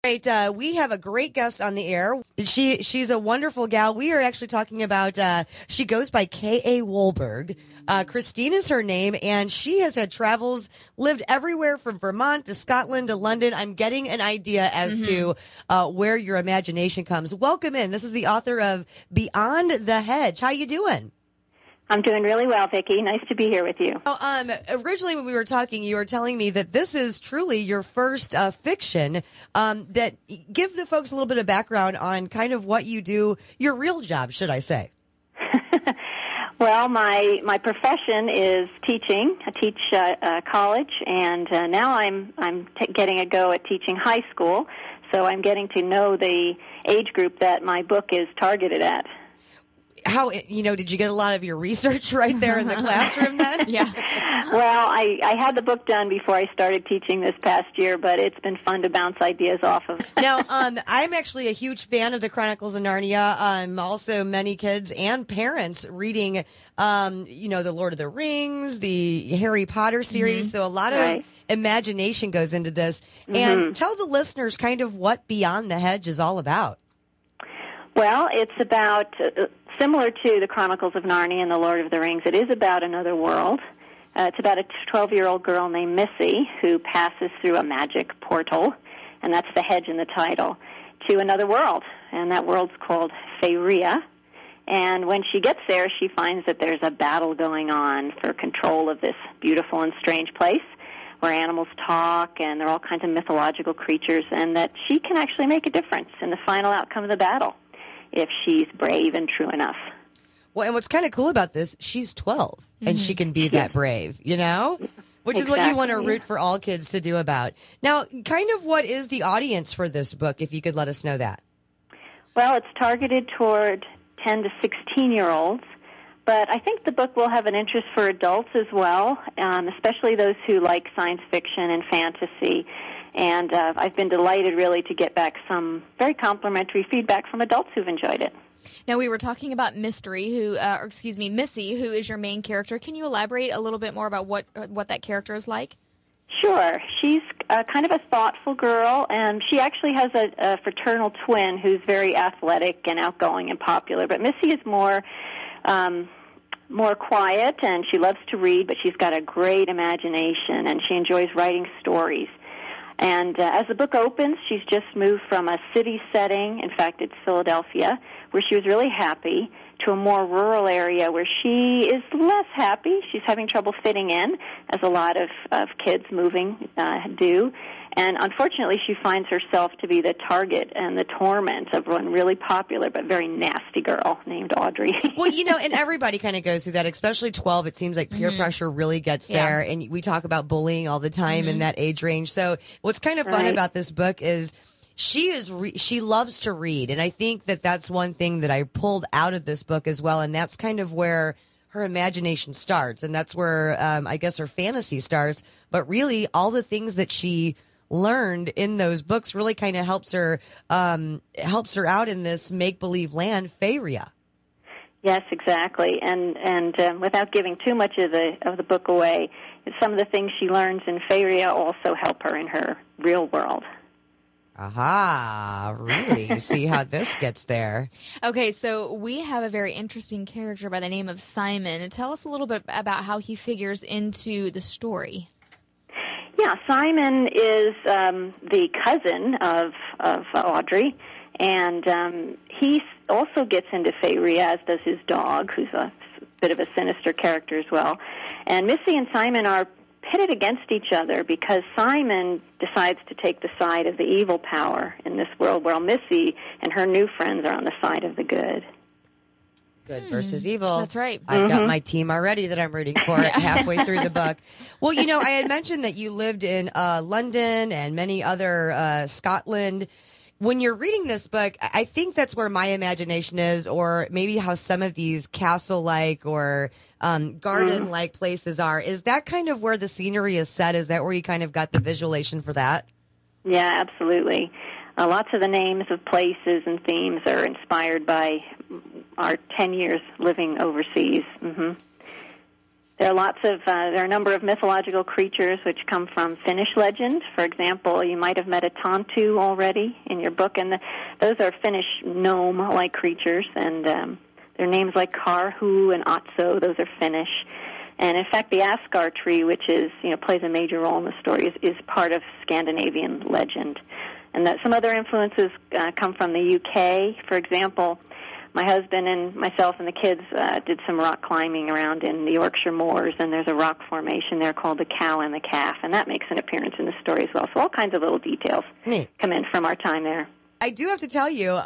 Right, we have a great guest on the air. She's a wonderful gal. We are actually talking about, she goes by K A Wolberg. Christine is her name, and she has had travels, lived everywhere from Vermont to Scotland to London. I'm getting an idea as to where your imagination comes. Welcome in. This is the author of Beyond the Hedge. How you doing? I'm doing really well, Vicki. Nice to be here with you. Originally, when we were talking, you were telling me that this is truly your first fiction. That give the folks a little bit of background on kind of what you do, your real job, should I say? Well, my profession is teaching. I teach college, and now I'm getting a go at teaching high school. So I'm getting to know the age group that my book is targeted at. How, did you get a lot of your research right there in the classroom then? Yeah. Well, I had the book done before I started teaching this past year, but it's been fun to bounce ideas off of. Now, I'm actually a huge fan of the Chronicles of Narnia. Also, many kids and parents reading, the Lord of the Rings, the Harry Potter series. So a lot of imagination goes into this. And tell the listeners kind of what Beyond the Hedge is all about. Well, it's about, similar to the Chronicles of Narnia and the Lord of the Rings, it is about another world. It's about a 12-year-old girl named Missy who passes through a magic portal, and that's the hedge in the title, to another world. And that world's called Faeria. And when she gets there, she finds that there's a battle going on for control of this beautiful and strange place where animals talk and there are all kinds of mythological creatures, and that she can actually make a difference in the final outcome of the battle if she's brave and true enough. Well, and what's kind of cool about this, she's 12, and she can be that brave, Which is what you want to root for all kids to do about. Now, kind of what is the audience for this book, if you could let us know that? Well, it's targeted toward 10 to 16-year-olds, but I think the book will have an interest for adults as well, especially those who like science fiction and fantasy. And I've been delighted, really, to get back some very complimentary feedback from adults who've enjoyed it. Now, we were talking about Missy, who is your main character. Can you elaborate a little bit more about what that character is like? Sure. She's kind of a thoughtful girl, and she actually has a fraternal twin who's very athletic and outgoing and popular. But Missy is more quiet, and she loves to read, but she's got a great imagination, and she enjoys writing stories. And as the book opens, she's just moved from a city setting, in fact, it's Philadelphia, where she was really happy, to a more rural area where she is less happy. She's having trouble fitting in, as a lot of kids moving do. And unfortunately, she finds herself to be the target and the torment of one really popular but very nasty girl named Audrey. Well, and everybody kind of goes through that, especially 12. It seems like peer pressure really gets there. And we talk about bullying all the time in that age range. So what's kind of fun about this book is she loves to read. And I think that that's one thing that I pulled out of this book as well. And that's kind of where her imagination starts. And that's where, I guess, her fantasy starts. But really, all the things that she learned in those books really kind of helps her out in this make-believe land, Faeria. Yes, exactly. And without giving too much of the book away, some of the things she learns in Faeria also help her in her real world. Aha, really? See how this gets there. Okay, so we have a very interesting character by the name of Simon. Tell us a little bit about how he figures into the story. Yeah, Simon is the cousin of Audrey, and he also gets into Faeria, as does his dog, who's a bit of a sinister character as well. And Missy and Simon are pitted against each other because Simon decides to take the side of the evil power in this world, while Missy and her new friends are on the side of the good. Good versus evil. That's right. I've got my team already that I'm rooting for halfway through the book. Well, I had mentioned that you lived in London and many other Scotland. When you're reading this book, I think that's where my imagination is, or maybe how some of these castle-like or garden-like places are. Is that kind of where the scenery is set? Is that where you kind of got the visualization for that? Yeah, absolutely. Lots of the names of places and themes are inspired by our 10 years living overseas. There are a number of mythological creatures which come from Finnish legend. For example, you might have met a Tontu already in your book, and those are Finnish gnome-like creatures, and their names like Karhu and Otso, those are Finnish. And in fact, the Asgard tree, which plays a major role in the story, is part of Scandinavian legend. And some other influences come from the UK. For example, my husband and myself and the kids did some rock climbing around in the Yorkshire Moors, and there's a rock formation there called the Cow and the Calf, and that makes an appearance in the story as well. So all kinds of little details come in from our time there. I do have to tell you,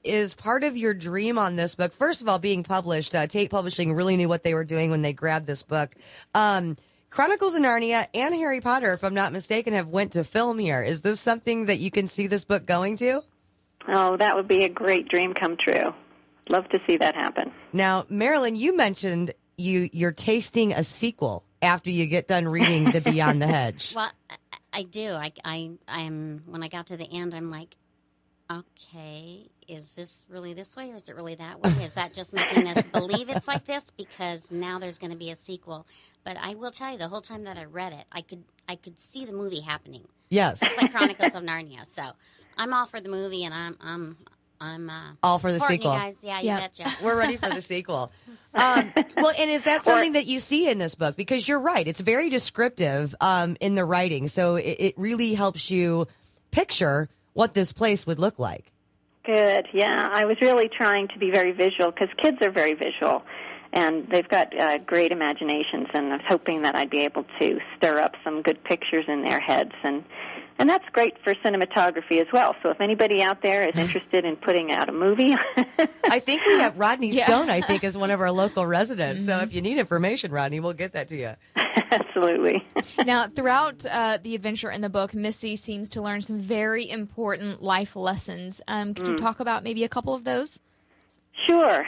is part of your dream on this book, first of all, being published, Tate Publishing really knew what they were doing when they grabbed this book. Chronicles of Narnia and Harry Potter, if I'm not mistaken, have went to film here. Is this something that you can see this book going to? Oh, that would be a great dream come true. Love to see that happen. Now, Marilyn, you mentioned you're tasting a sequel after you get done reading the Beyond the Hedge. Well, I do. I'm when I got to the end, I'm like, okay, is this really this way or is it really that way? Is that just making us believe it's like this? Because now there's going to be a sequel. But I will tell you, the whole time that I read it, I could see the movie happening. Yes, just like Chronicles of Narnia. So I'm all for the movie, and I'm all for the sequel. You guys. Yeah, you betcha. We're ready for the sequel. Well, and is that something that you see in this book? Because you're right, it's very descriptive in the writing, so it really helps you picture what this place would look like. Good. Yeah, I was really trying to be very visual because kids are very visual, and they've got great imaginations, and I was hoping that I'd be able to stir up some good pictures in their heads, and that's great for cinematography as well. So if anybody out there is interested in putting out a movie. I think we have Rodney Stone, I think, is one of our local residents. So if you need information, Rodney, we'll get that to you. Absolutely. Now, throughout the adventure in the book, Missy seems to learn some very important life lessons. Could you talk about maybe a couple of those? Sure.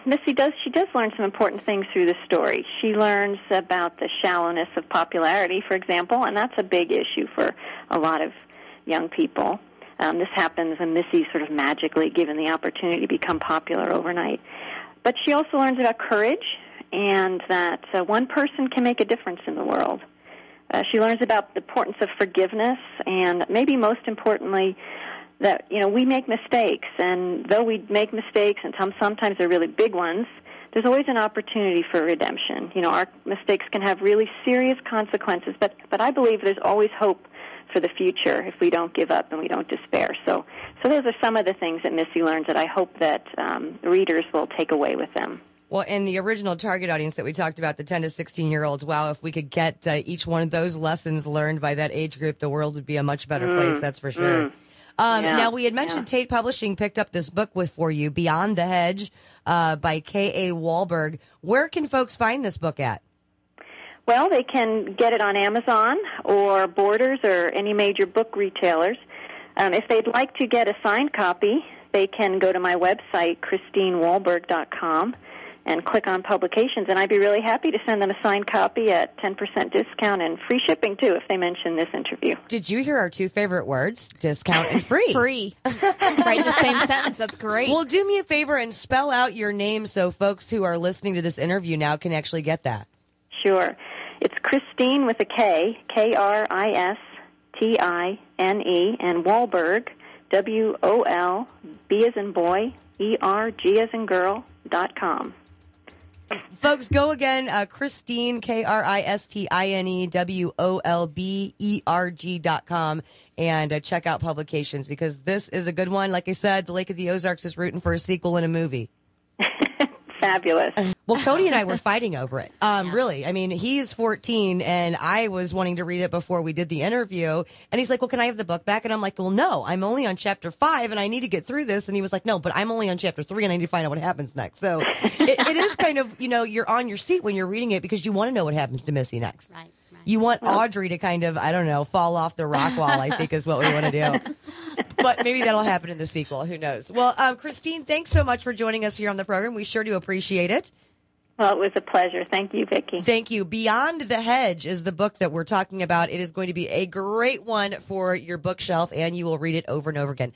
Missy does learn some important things through the story. She learns about the shallowness of popularity, for example, and that's a big issue for a lot of young people. This happens when Missy's sort of magically given the opportunity to become popular overnight. But she also learns about courage and that one person can make a difference in the world. She learns about the importance of forgiveness and maybe most importantly that, we make mistakes, and though we make mistakes, and sometimes they're really big ones, there's always an opportunity for redemption. Our mistakes can have really serious consequences, but I believe there's always hope for the future if we don't give up and we don't despair. So those are some of the things that Missy learns that I hope that readers will take away with them. Well, in the original target audience that we talked about, the 10 to 16-year-olds, wow, if we could get each one of those lessons learned by that age group, the world would be a much better place, that's for sure. Now, we had mentioned Tate Publishing picked up this book for you, Beyond the Hedge, by K A Wolberg. Where can folks find this book at? Well, they can get it on Amazon or Borders or any major book retailers. If they'd like to get a signed copy, they can go to my website, ChristineWolberg.com, and click on publications, and I'd be really happy to send them a signed copy at 10% discount and free shipping, too, if they mention this interview. Did you hear our two favorite words? Discount and free. Free. Right in the same sentence. That's great. Well, do me a favor and spell out your name so folks who are listening to this interview now can actually get that. Sure. It's Christine with a K, Kristine, and Wolberg, WOLB as in boy, ERG as in girl.com. Folks, go again, Christine, Kristine, WOLBERG.com, and check out publications because this is a good one. Like I said, the Lake of the Ozarks is rooting for a sequel and a movie. Fabulous. Well, Cody and I were fighting over it. Really. I mean, he's 14, and I was wanting to read it before we did the interview. And he's like, well, can I have the book back? And I'm like, well, no, I'm only on chapter 5, and I need to get through this. And he was like, no, but I'm only on chapter 3, and I need to find out what happens next. So it is kind of, you're on your seat when you're reading it because you want to know what happens to Missy next. Right. You want Audrey to kind of, I don't know, fall off the rock wall, I think is what we want to do. But maybe that'll happen in the sequel. Who knows? Well, Christine, thanks so much for joining us here on the program. We sure do appreciate it. Well, it was a pleasure. Thank you, Vicki. Thank you. Beyond the Hedge is the book that we're talking about. It is going to be a great one for your bookshelf, and you will read it over and over again.